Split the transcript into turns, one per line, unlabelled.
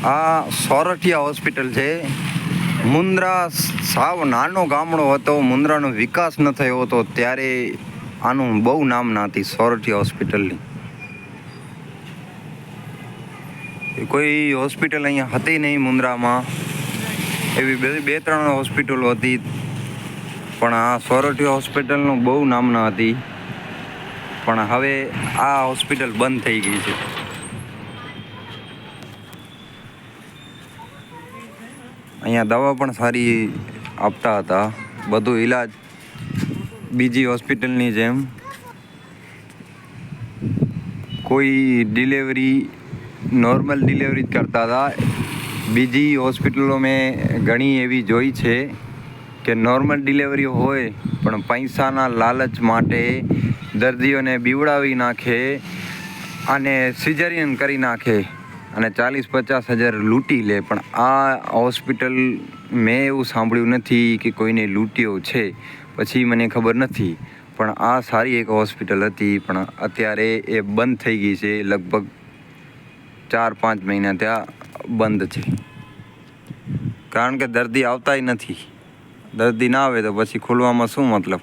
આ સોરઠિયા હોસ્પિટલ છે. મુન્દ્રા સાવ નાનો ગામડો હતો, મુન્દ્રાનો વિકાસ ન થયો હતો ત્યારે આનું બહુ નામના હતી સોરઠિયા હોસ્પિટલની. કોઈ હોસ્પિટલ અહીંયા હતી નહીં મુન્દ્રામાં, એવી બે ત્રણ હોસ્પિટલો હતી, પણ આ સોરઠિયા હોસ્પિટલનું બહુ નામના હતી. પણ હવે આ હોસ્પિટલ બંધ થઈ ગઈ છે. અહીંયા દવા પણ સારી આપતા હતા, બધું ઈલાજ બીજી હોસ્પિટલની જેમ. કોઈ ડિલિવરી નોર્મલ ડિલિવરી જ કરતા હતા. બીજી હોસ્પિટલો મેં ઘણી એવી જોઈ છે કે નોર્મલ ડિલિવરી હોય પણ પૈસાના લાલચ માટે દર્દીઓને બીવડાવી નાખે અને સિઝેરિયન કરી નાખે અને 40-50 હજાર લૂંટી લે. પણ આ હોસ્પિટલ મેં એવું સાંભળ્યું નથી કે કોઈને લૂંટ્યો છે, પછી મને ખબર નથી. પણ આ સારી એક હોસ્પિટલ હતી, પણ અત્યારે એ બંધ થઈ ગઈ છે. લગભગ 4-5 મહિના ત્યાં બંધ છે, કારણ કે દર્દી આવતાય નથી. દર્દી ના આવે તો પછી ખોલવામાં શું મતલબ.